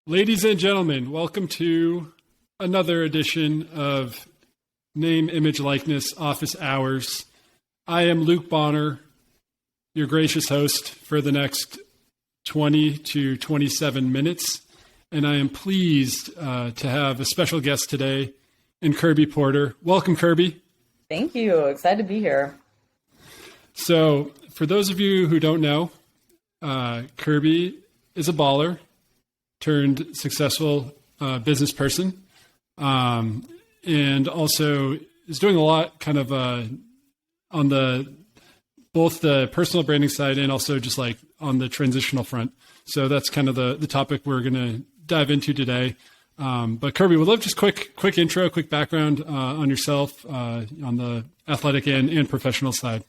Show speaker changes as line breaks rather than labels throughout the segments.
Ladies and gentlemen, welcome to another edition of Name, Image, Likeness Office Hours. I am Luke Bonner, your gracious host for the next 20 to 27 minutes, and I am pleased to have a special guest today in Kirby Porter. Welcome, Kirby.
Thank you. Excited to be here.
So, for those of you who don't know, Kirby is a baller turned successful business person, and also is doing a lot kind of on the both the personal branding side and also just like on the transitional front. So that's kind of the topic we're going to dive into today. But Kirby, we'd love just quick intro, quick background on yourself on the athletic and professional side.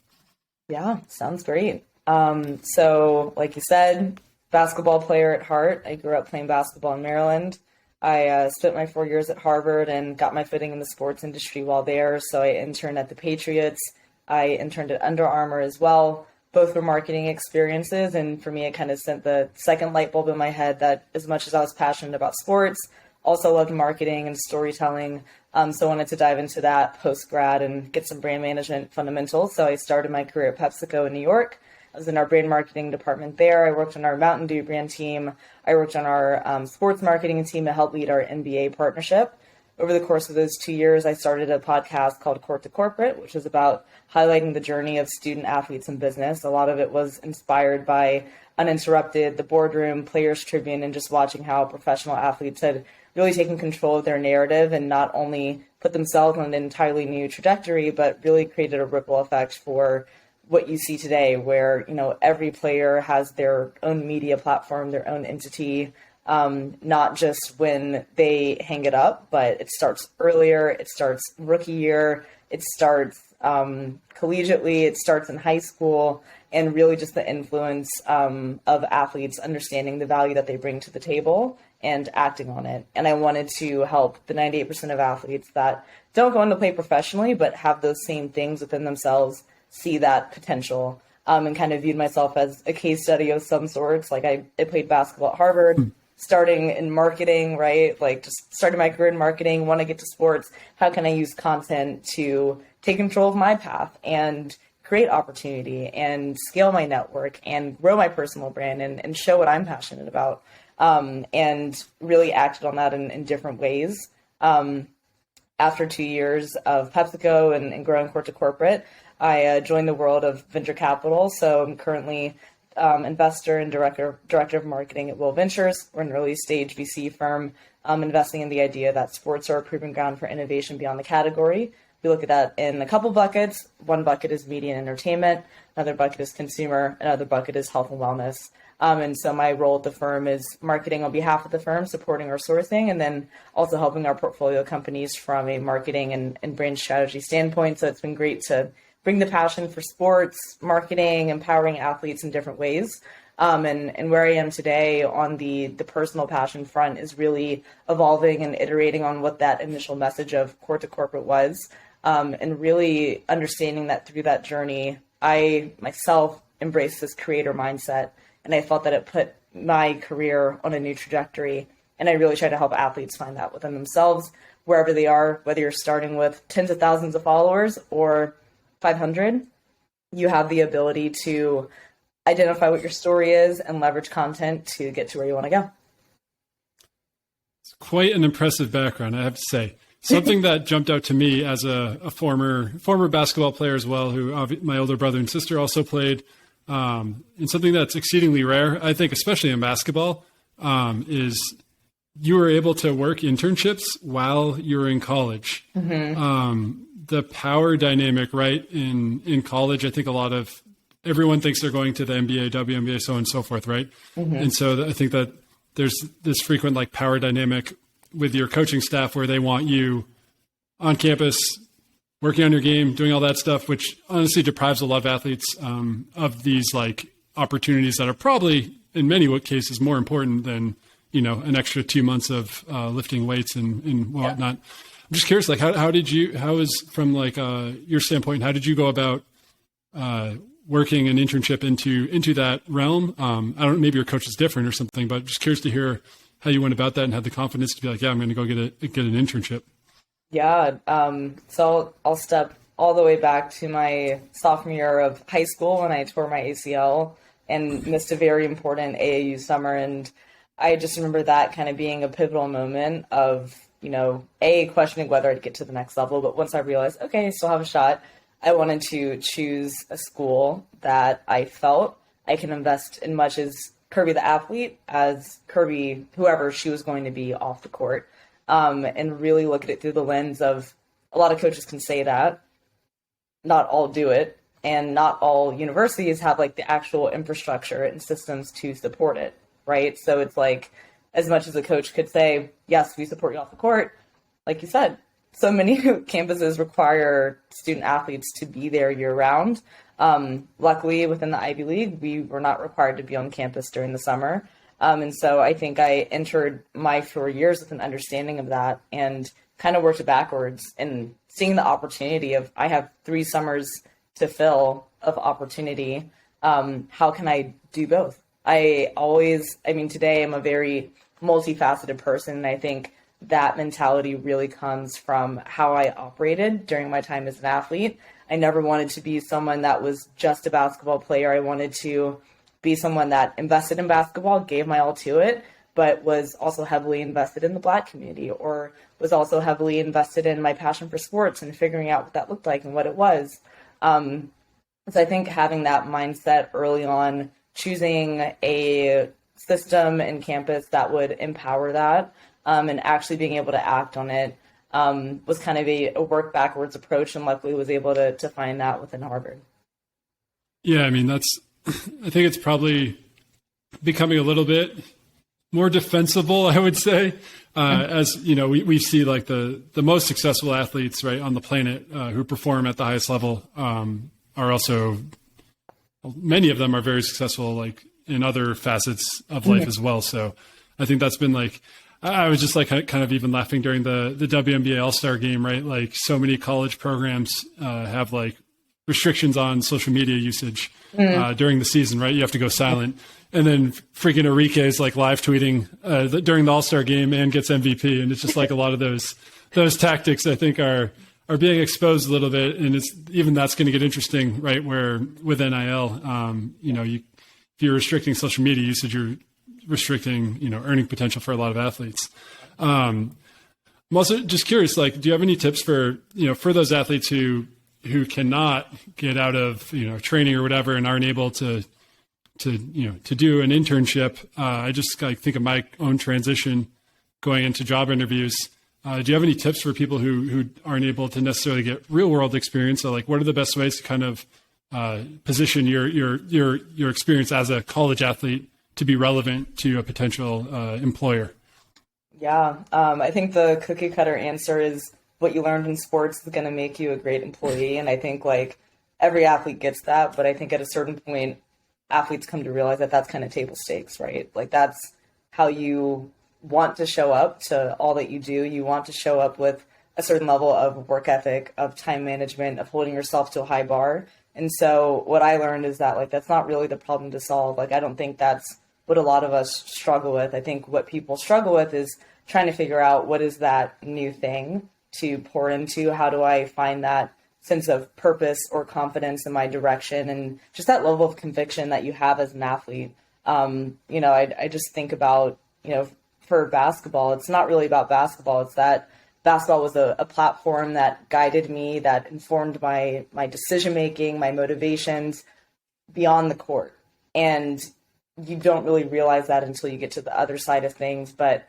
Yeah, sounds great. So like you said, basketball player at heart. I grew up playing basketball in Maryland. I spent my 4 years at Harvard and got my footing in the sports industry while there. So I interned at the Patriots. I interned at Under Armour as well. Both were marketing experiences. And for me, it kind of sent the second light bulb in my head that as much as I was passionate about sports, also loved marketing and storytelling. So I wanted to dive into that post-grad and get some brand management fundamentals. So I started my career at PepsiCo in New York. I was in our brand marketing department there. I worked on our Mountain Dew brand team. I worked on our sports marketing team to help lead our NBA partnership. Over the course of those 2 years, I started a podcast called Court to Corporate, which is about highlighting the journey of student athletes in business. A lot of it was inspired by Uninterrupted, The Boardroom, Players Tribune, and just watching how professional athletes had really taken control of their narrative and not only put themselves on an entirely new trajectory, but really created a ripple effect for what you see today, where, you know, every player has their own media platform, their own entity, not just when they hang it up, but it starts earlier, it starts rookie year, it starts collegiately, it starts in high school, and really just the influence of athletes understanding the value that they bring to the table and acting on it. And I wanted to help the 98% of athletes that don't go on to play professionally, but have those same things within themselves, see that potential, and kind of viewed myself as a case study of some sorts. Like I played basketball at Harvard, starting in marketing, right? Like just started my career in marketing, want to get to sports. How can I use content to take control of my path and create opportunity and scale my network and grow my personal brand and show what I'm passionate about, and really acted on that in different ways. After 2 years of PepsiCo and growing Court to Corporate, I joined the world of venture capital. So I'm currently investor and director of marketing at Will Ventures. We're an early stage VC firm investing in the idea that sports are a proving ground for innovation beyond the category. We look at that in a couple buckets. One bucket is media and entertainment. Another bucket is consumer. Another bucket is health and wellness. And so my role at the firm is marketing on behalf of the firm, supporting our sourcing, and then also helping our portfolio companies from a marketing and brand strategy standpoint. So it's been great to bring the passion for sports, marketing, empowering athletes in different ways. And where I am today on the personal passion front is really evolving and iterating on what that initial message of Court to Corporate was, and really understanding that through that journey, I myself embraced this creator mindset, and I felt that it put my career on a new trajectory. And I really try to help athletes find that within themselves, wherever they are, whether you're starting with tens of thousands of followers or 500, you have the ability to identify what your story is and leverage content to get to where you want to go.
It's quite an impressive background, I have to say. Something that jumped out to me as a former basketball player as well, who my older brother and sister also played, and something that's exceedingly rare, I think, especially in basketball, is you were able to work internships while you were in college. Mm-hmm. The power dynamic, right, in college, I think everyone thinks they're going to the NBA, WNBA, so on and so forth, right? Mm-hmm. And so I think that there's this frequent like power dynamic with your coaching staff where they want you on campus, working on your game, doing all that stuff, which honestly deprives a lot of athletes of these like opportunities that are probably in many cases more important than, you know, an extra 2 months of lifting weights and whatnot. Yeah. I'm just curious, like how is from like your standpoint, how did you go about working an internship into that realm? I don't know, maybe your coach is different or something, but just curious to hear how you went about that and had the confidence to be like, yeah, I'm going to go get an internship.
Yeah. So I'll step all the way back to my sophomore year of high school when I tore my ACL and missed a very important AAU summer. And I just remember that kind of being a pivotal moment of, questioning whether I'd get to the next level. But once I realized, okay, I still have a shot, I wanted to choose a school that I felt I can invest in much as Kirby the athlete as Kirby, whoever she was going to be off the court, and really look at it through the lens of a lot of coaches can say that, not all do it, and not all universities have like the actual infrastructure and systems to support it, right? So it's like, as much as a coach could say, yes, we support you off the court, like you said, so many campuses require student athletes to be there year round. Luckily, within the Ivy League, we were not required to be on campus during the summer. And so I think I entered my 4 years with an understanding of that and kind of worked backwards and seeing the opportunity of, I have 3 summers to fill of opportunity. How can I do both? Today I'm a very multifaceted person. And I think that mentality really comes from how I operated during my time as an athlete. I never wanted to be someone that was just a basketball player. I wanted to be someone that invested in basketball, gave my all to it, but was also heavily invested in the Black community, or was also heavily invested in my passion for sports and figuring out what that looked like and what it was. So I think having that mindset early on, choosing a system and campus that would empower that, and actually being able to act on it, was kind of a work backwards approach, and luckily was able to find that within Harvard.
Yeah, I mean, I think it's probably becoming a little bit more defensible, I would say, as we see like the most successful athletes, right, on the planet, who perform at the highest level, are also, many of them are very successful, like in other facets of life as well. So I think that's been like, I was just like kind of even laughing during the WNBA All-Star game, right? Like so many college programs have like restrictions on social media usage during the season, right? You have to go silent. And then freaking Enrique is like live tweeting during the All-Star game and gets MVP. And it's just like a lot of those tactics, I think, are being exposed a little bit. And that's going to get interesting, right? Where with NIL, if you're restricting social media usage, you're restricting, earning potential for a lot of athletes. I'm also just curious, like, do you have any tips for those athletes who cannot get out of, training or whatever and aren't able to do an internship? I just like think of my own transition going into job interviews. Do you have any tips for people who aren't able to necessarily get real world experience? So like, what are the best ways to kind of position your experience as a college athlete to be relevant to a potential employer?
Yeah, I think the cookie cutter answer is what you learned in sports is going to make you a great employee. And I think like every athlete gets that, but I think at a certain point, athletes come to realize that that's kind of table stakes, right? Like that's how you want to show up to all that you do. You want to show up with a certain level of work ethic, of time management, of holding yourself to a high bar. And so what I learned is that like, that's not really the problem to solve. Like, I don't think that's what a lot of us struggle with. I think what people struggle with is trying to figure out what is that new thing to pour into. How do I find that sense of purpose or confidence in my direction, and just that level of conviction that you have as an athlete. I just think about, for basketball, it's not really about basketball. It's that basketball was a platform that guided me, that informed my decision-making, my motivations beyond the court. And you don't really realize that until you get to the other side of things. But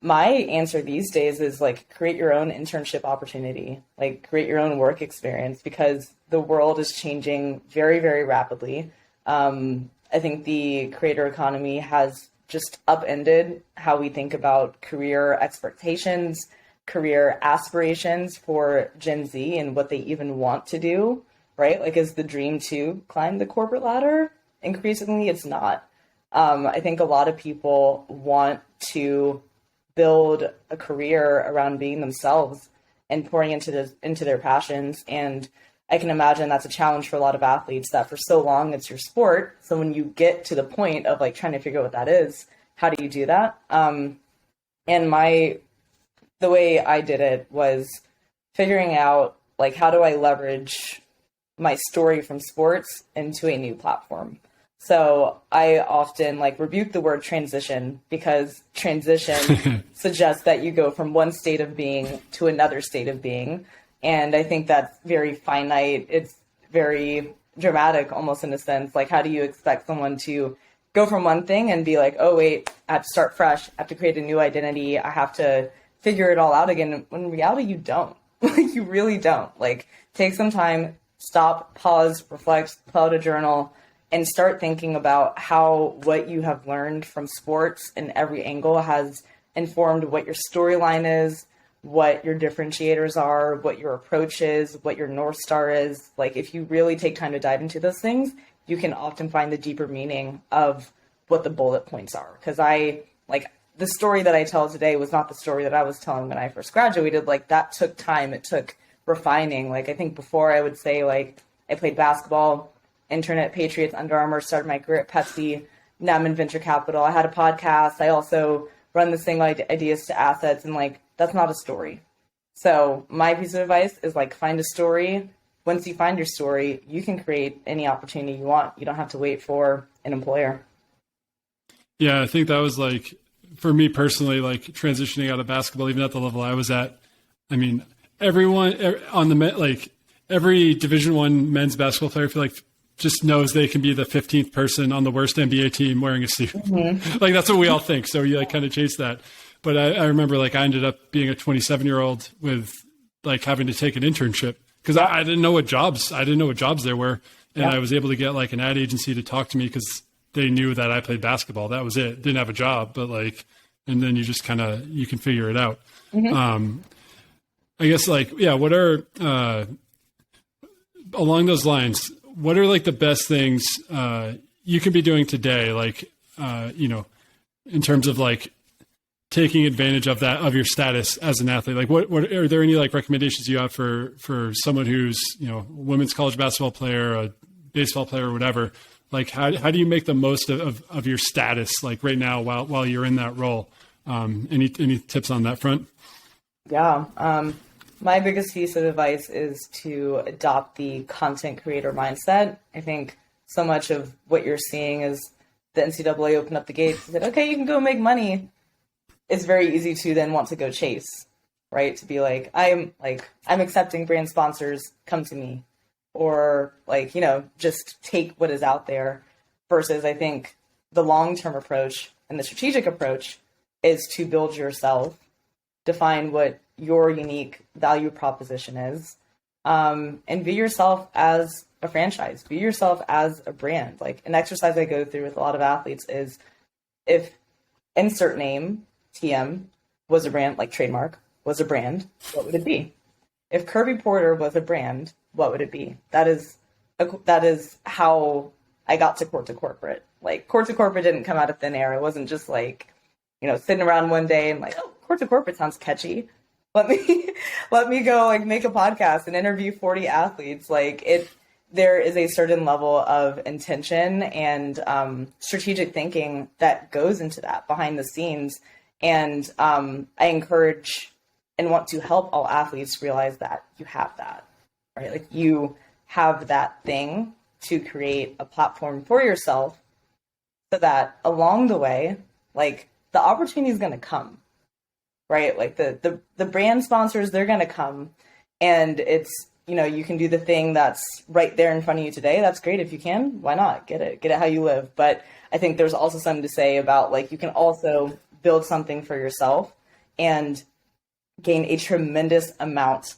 my answer these days is like, create your own internship opportunity, like create your own work experience, because the world is changing very, very rapidly. I think the creator economy has just upended how we think about career expectations, career aspirations for Gen Z and what they even want to do, right? Like, is the dream to climb the corporate ladder? Increasingly, it's not. I think a lot of people want to build a career around being themselves and pouring into their passions. And I can imagine that's a challenge for a lot of athletes, that for so long it's your sport. So when you get to the point of like trying to figure out what that is, how do you do that? And the way I did it was figuring out like, how do I leverage my story from sports into a new platform? So I often like rebuke the word transition, because transition suggests that you go from one state of being to another state of being. And I think that's very finite. It's very dramatic almost, in a sense. Like, how do you expect someone to go from one thing and be like, oh, wait, I have to start fresh. I have to create a new identity. I have to figure it all out again. When in reality, you don't. Like, you really don't. Like, take some time, stop, pause, reflect, pull out a journal, and start thinking about how what you have learned from sports in every angle has informed what your storyline is, what your differentiators are, what your approach is, what your North Star is. Like, if you really take time to dive into those things, you can often find the deeper meaning of what the bullet points are. Because the story that I tell today was not the story that I was telling when I first graduated. Like, that took time. It took refining. Like, I think before I would say, like, I played basketball, intern at Patriots, Under Armour, started my career at Pepsi. Now I'm in venture capital. I had a podcast. I also run this thing like Ideas to Assets, and like, that's not a story. So my piece of advice is like, find a story. Once you find your story, you can create any opportunity you want. You don't have to wait for an employer.
Yeah, I think that was like, for me personally, like transitioning out of basketball, even at the level I was at. I mean, everyone on every Division I men's basketball player, I feel like, just knows they can be the 15th person on the worst NBA team wearing a suit. Mm-hmm. Like, that's what we all think. So you like kind of chase that. But I remember like I ended up being a 27-year-old with like having to take an internship because I didn't know what jobs there were. And I was able to get like an ad agency to talk to me because they knew that I played basketball. That was it. Didn't have a job, but like, and then you just you can figure it out. Mm-hmm. I guess like, yeah, what are, along those lines, what are like the best things you can be doing today? Like, in terms of like taking advantage of your status as an athlete, like what are there any like recommendations you have for someone who's, a women's college basketball player, a baseball player or whatever? Like, how do you make the most of your status, like right now while you're in that role? Any tips on that front?
Yeah. My biggest piece of advice is to adopt the content creator mindset. I think so much of what you're seeing is the NCAA opened up the gates and said, okay, you can go make money. It's very easy to then want to go chase, right? To be like, I'm accepting brand sponsors, come to me. Or like, just take what is out there, versus I think the long-term approach and the strategic approach is to build yourself, define what your unique value proposition is, and view yourself as a franchise, view yourself as a brand. Like, an exercise I go through with a lot of athletes is, if insert name, TM, was a brand, like trademark, was a brand, what would it be? If Kirby Porter was a brand, what would it be? That is how I got to Court to Corporate. Like, Court to Corporate didn't come out of thin air. It wasn't just like, sitting around one day and like, oh, Court to Corporate sounds catchy. Let me go like make a podcast and interview 40 athletes. Like, there is a certain level of intention and strategic thinking that goes into that behind the scenes. And I encourage and want to help all athletes realize that you have that, right? Like, you have that thing to create a platform for yourself, so that along the way, like, the opportunity is going to come. Right? Like the brand sponsors, they're going to come, and it's, you can do the thing that's right there in front of you today. That's great. If you can, why not? Get it how you live. But I think there's also something to say about, like, you can also build something for yourself and gain a tremendous amount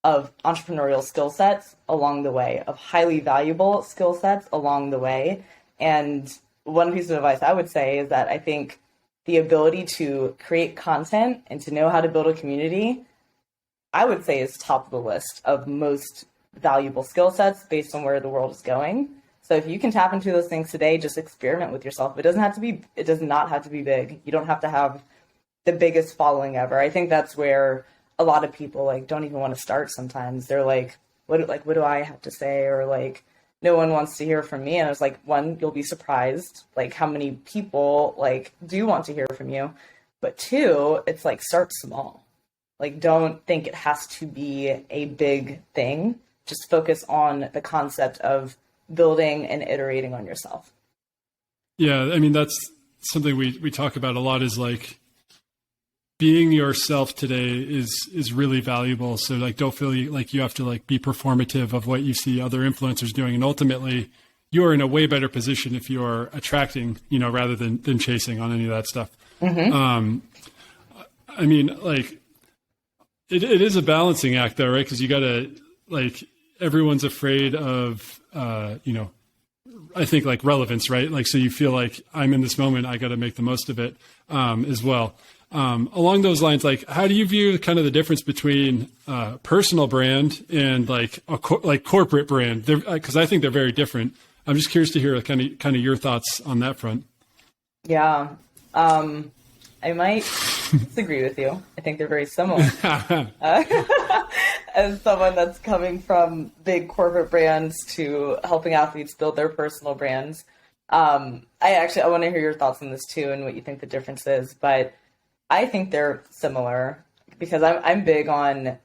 of entrepreneurial skill sets along the way, of highly valuable skill sets along the way. And one piece of advice I would say is that I think the ability to create content and to know how to build a community, I would say, is top of the list of most valuable skill sets based on where the world is going. So if you can tap into those things today, just experiment with yourself. It does not have to be big. You don't have to have the biggest following ever. I think that's where a lot of people like don't even want to start sometimes. They're like, what do I have to say? Or like, no one wants to hear from me. And I was like, one, you'll be surprised like how many people like do want to hear from you. But two, it's like start small. Like don't think it has to be a big thing. Just focus on the concept of building and iterating on yourself.
Yeah, I mean, that's something we talk about a lot, is like being yourself today is really valuable. So like don't feel like you have to like be performative of what you see other influencers doing. And ultimately you're in a way better position if you're attracting, rather than chasing on any of that stuff. I mean, like it is a balancing act though, right? Because you gotta, like, everyone's afraid of, I think like relevance, right? Like, so you feel like I'm in this moment, I got to make the most of it, as well. Along those lines, like, how do you view kind of the difference between personal brand and like like corporate brand? Because I think they're very different. I'm just curious to hear kind of your thoughts on that front.
Yeah. I might disagree with you. I think they're very similar. As someone that's coming from big corporate brands to helping athletes build their personal brands, I want to hear your thoughts on this too and what you think the difference is. But I think they're similar because I'm big on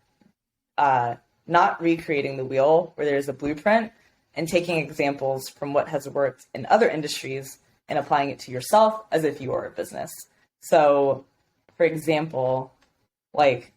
not recreating the wheel where there's a blueprint, and taking examples from what has worked in other industries and applying it to yourself as if you are a business. So, for example, like,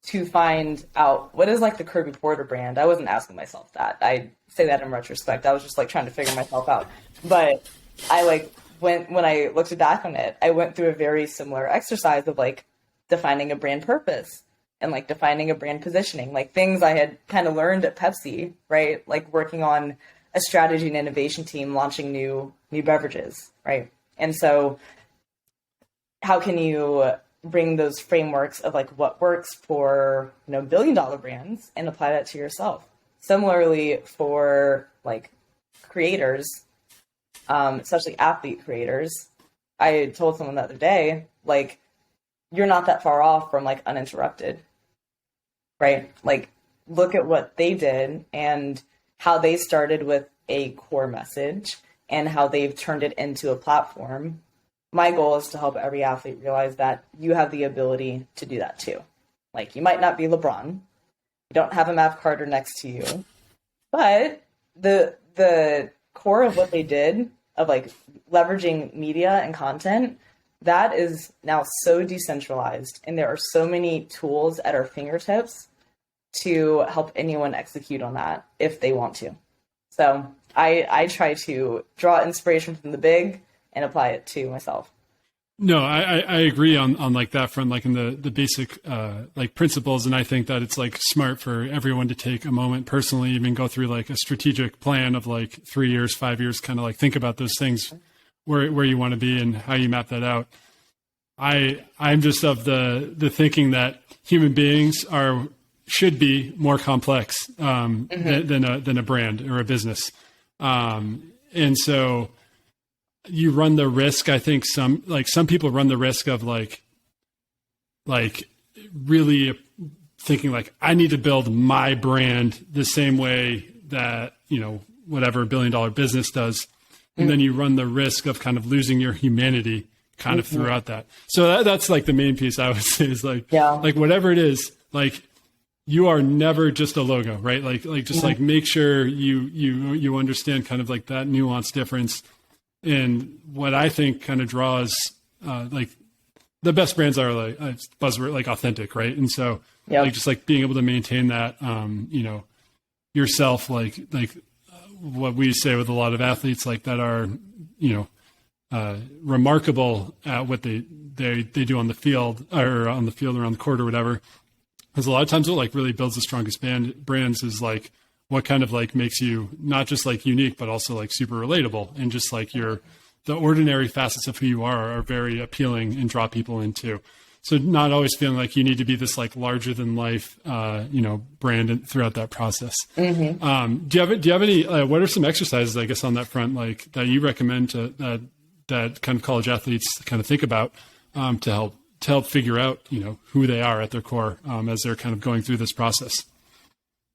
to find out what is like the Kirby Porter brand, I wasn't asking myself that. I say that in retrospect. I was just like trying to figure myself out. But I like when I looked back on it, I went through a very similar exercise of like defining a brand purpose and like defining a brand positioning, like things I had kind of learned at Pepsi, right? Like working on a strategy and innovation team, launching new beverages, right? And so how can you bring those frameworks of like what works for, billion-dollar brands and apply that to yourself? Similarly for like creators, especially athlete creators, I told someone the other day, like, you're not that far off from like Uninterrupted, right? Like, look at what they did and how they started with a core message and how they've turned it into a platform. My goal is to help every athlete realize that you have the ability to do that too. Like, you might not be LeBron, you don't have a Matt Carter next to you, but the core of what they did of like leveraging media and content, that is now so decentralized, and there are so many tools at our fingertips to help anyone execute on that if they want to. So I try to draw inspiration from the big and apply it to myself.
No, I agree on like that front, like in the basic like principles. And I think that it's like smart for everyone to take a moment personally, even go through like a strategic plan of like 3 years, 5 years, kind of like think about those things, where you want to be and how you map that out. I'm just of the thinking that human beings should be more complex than a brand or a business. And so you run the risk. I think some people run the risk of like really thinking like, I need to build my brand the same way that, whatever $1 billion business does. And then you run the risk of kind of losing your humanity kind of throughout that. So that's like the main piece I would say is like, like whatever it is, like you are never just a logo, right? Like just like make sure you understand kind of like that nuanced difference. And what I think kind of draws, like the best brands are like buzzword, like authentic, right? And so like just like being able to maintain that, yourself, like what we say with a lot of athletes, like that are, remarkable at what they do on the field or on the field or on the court or whatever. Because a lot of times what like really builds the strongest brands is like what kind of like makes you not just like unique, but also like super relatable, and just like the ordinary facets of who you are very appealing and draw people into. So not always feeling like you need to be this like larger than life, brand throughout that process. Mm-hmm. Do you have any, what are some exercises, I guess, on that front, like that you recommend to that kind of college athletes kind of think about, to help figure out, who they are at their core, as they're kind of going through this process?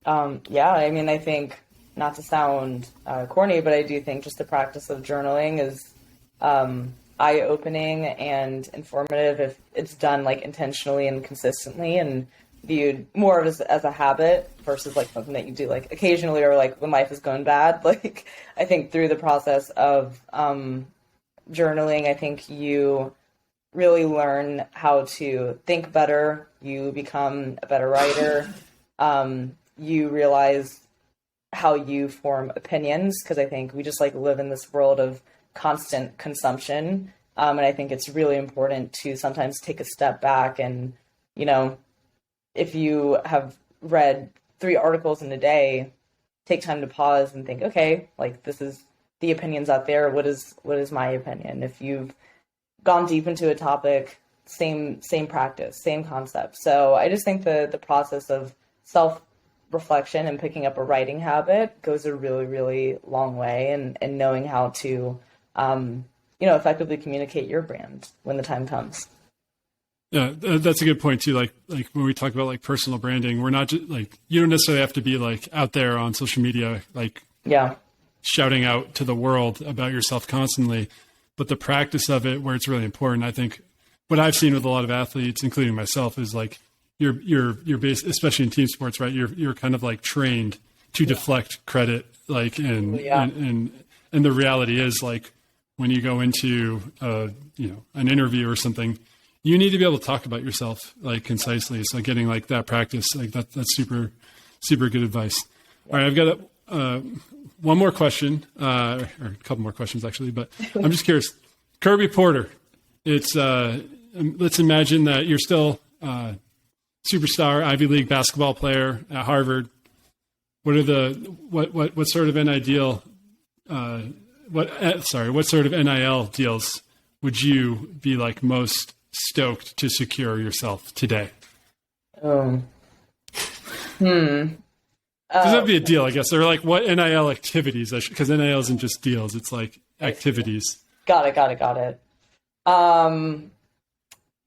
I mean, I think, not to sound corny, but I do think just the practice of journaling is eye-opening and informative if it's done like intentionally and consistently and viewed more as a habit versus like something that you do like occasionally or like when life is going bad. Like I think through the process of journaling, I think you really learn how to think better. You become a better writer. You realize how you form opinions, because I think we just like live in this world of constant consumption. And I think it's really important to sometimes take a step back and, if you have read 3 articles in a day, take time to pause and think, okay, like this is the opinions out there. What is my opinion? If you've gone deep into a topic, same practice, same concept. So I just think the process of self-reflection and picking up a writing habit goes a really, really long way, and knowing how to, effectively communicate your brand when the time comes.
Yeah, that's a good point too. Like when we talk about like personal branding, we're not just like, you don't necessarily have to be like out there on social media, like shouting out to the world about yourself constantly, but the practice of it where it's really important. I think what I've seen with a lot of athletes, including myself, is like you're based, especially in team sports, right? You're kind of like trained to deflect credit, like, and the reality is like when you go into an interview or something, you need to be able to talk about yourself like concisely. So getting like that practice, like that's super, super good advice. All right. I've got one more question, or a couple more questions actually, but I'm just curious. Kirby Porter, it's let's imagine that you're still superstar Ivy League basketball player at Harvard. What sort of what sort of NIL deals would you be like most stoked to secure yourself today? Does that be a deal, I guess? Or like what NIL activities? Because NIL isn't just deals, it's like activities.
Got it.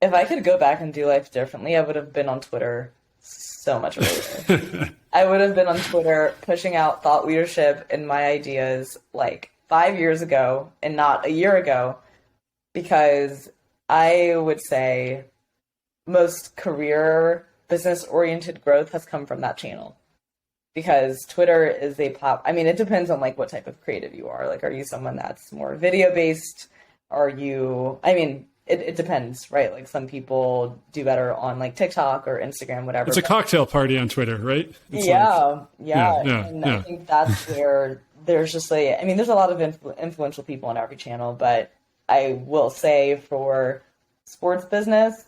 If I could go back and do life differently, I would have been on Twitter so much earlier. I would have been on Twitter pushing out thought leadership and my ideas like 5 years ago and not a year ago, because I would say most career business-oriented growth has come from that channel. Because Twitter is it depends on like what type of creative you are. Like, are you someone that's more video-based? It depends, right? Like some people do better on like TikTok or Instagram, whatever.
It's a cocktail party on Twitter, right? It's
I think that's where there's just there's a lot of influential people on every channel, but I will say for sports business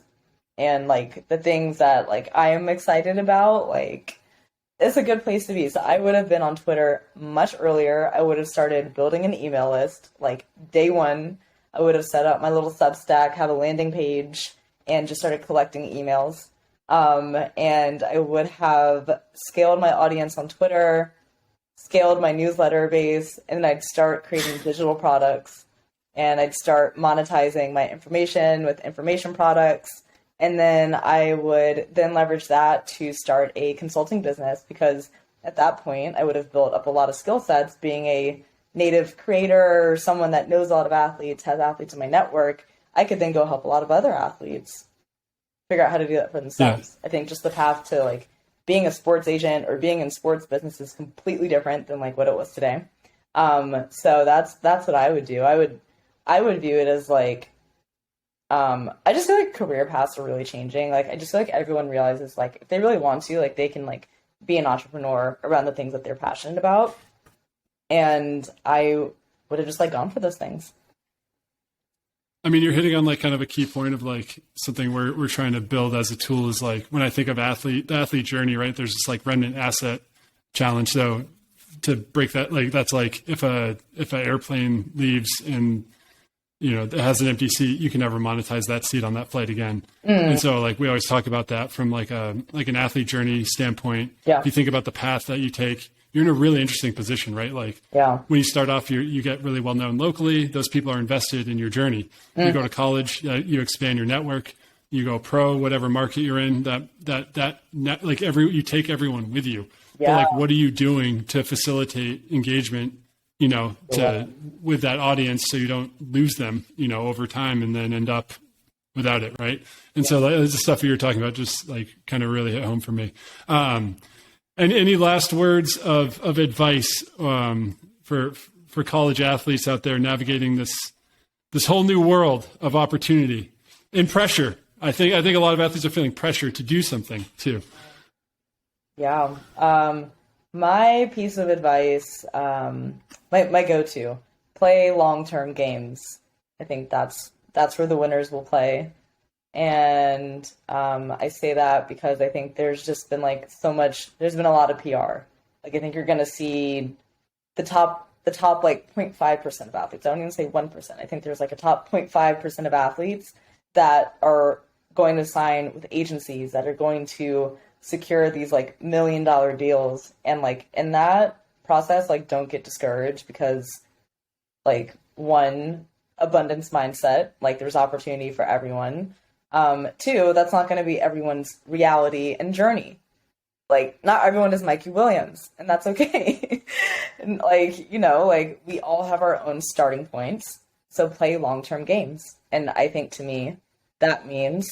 and like the things that like I am excited about, like it's a good place to be. So I would have been on Twitter much earlier. I would have started building an email list like day one. I would have set up my little Substack, have a landing page, and just started collecting emails. And I would have scaled my audience on Twitter, scaled my newsletter base, and then I'd start creating digital products. And I'd start monetizing my information with information products. And then I would then leverage that to start a consulting business, because at that point I would have built up a lot of skill sets being a native creator, someone that knows a lot of athletes, has athletes in my network. I could then go help a lot of other athletes figure out how to do that for themselves. Yeah. I think just the path to like being a sports agent or being in sports business is completely different than like what it was today. So that's what I would do. I would view it as like, I just feel like career paths are really changing. Like, I just feel like everyone realizes like if they really want to, like they can like be an entrepreneur around the things that they're passionate about. And I would have just like gone for those things.
I mean, you're hitting on like kind of a key point of like something we're trying to build as a tool is like when I think of the athlete journey, right? There's this like remnant asset challenge. So to break that, like that's like if an airplane leaves and it has an empty seat, you can never monetize that seat on that flight again. And so like we always talk about that from like an athlete journey standpoint. Yeah. If you think about the path that you take, you're in a really interesting position, right? Like when you start off, you get really well known locally. Those people are invested in your journey. You go to college, you expand your network, you go pro, whatever market you're in, you take everyone with you. Yeah. But like, what are you doing to facilitate engagement, with that audience, so you don't lose them, over time and then end up without it. Right. And so the stuff you were talking about just like kind of really hit home for me. And any last words of advice for college athletes out there navigating this whole new world of opportunity and pressure? I think a lot of athletes are feeling pressure to do something too.
Yeah. My piece of advice, my go-to, play long-term games. I think that's where the winners will play. And I say that because I think there's just been there's been a lot of PR. Like, I think you're going to see the top 0.5% of athletes. I don't even say 1%. I think there's a top 0.5% of athletes that are going to sign with agencies that are going to secure these $1 million deals. And in that process, don't get discouraged because one, abundance mindset, there's opportunity for everyone. Two, that's not going to be everyone's reality and journey. Not everyone is Mikey Williams, and that's okay. And we all have our own starting points. So play long-term games. And I think, to me, that means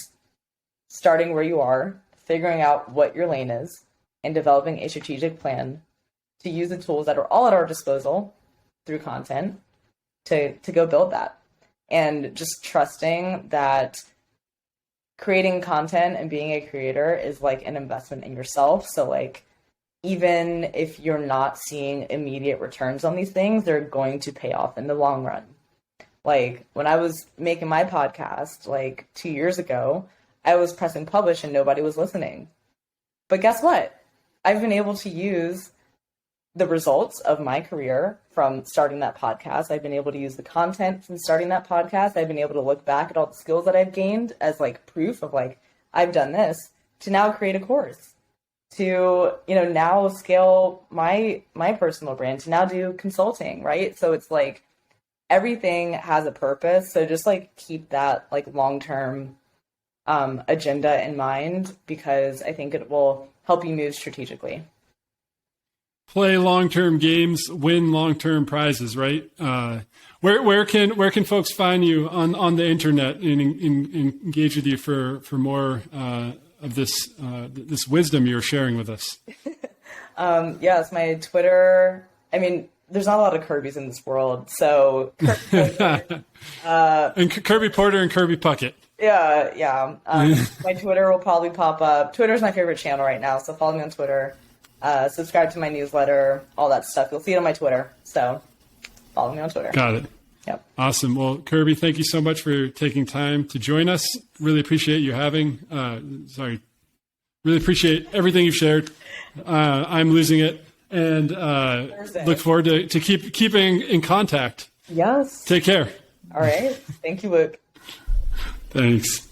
starting where you are, figuring out what your lane is, and developing a strategic plan to use the tools that are all at our disposal through content to go build that. And just trusting that creating content and being a creator is an investment in yourself. So even if you're not seeing immediate returns on these things, they're going to pay off in the long run. When I was making my podcast 2 years ago, I was pressing publish and nobody was listening. But guess what? I've been able to use the results of my career from starting that podcast. I've been able to use the content from starting that podcast. I've been able to look back at all the skills that I've gained as proof of I've done this, to now create a course, to, now scale my personal brand, to now do consulting, right? So it's everything has a purpose. So just keep that long-term agenda in mind, because I think it will help you move strategically.
Play long-term games, win long-term prizes, right? Where can folks find you on the internet and engage with you for more of this wisdom you're sharing with us?
Yes, my Twitter. I mean, there's not a lot of Kirbys in this world, so
and Kirby Porter and Kirby Puckett.
Yeah. My Twitter will probably pop up. Twitter's my favorite channel right now, so follow me on Twitter. Subscribe to my newsletter, all that stuff. You'll see it on my Twitter. So follow me on Twitter.
Got it.
Yep.
Awesome. Well, Kirby, thank you so much for taking time to join us. Really appreciate you really appreciate everything you've shared. I'm losing it, and look forward to keeping in contact.
Yes.
Take care.
All right. Thank you, Luke.
Thanks.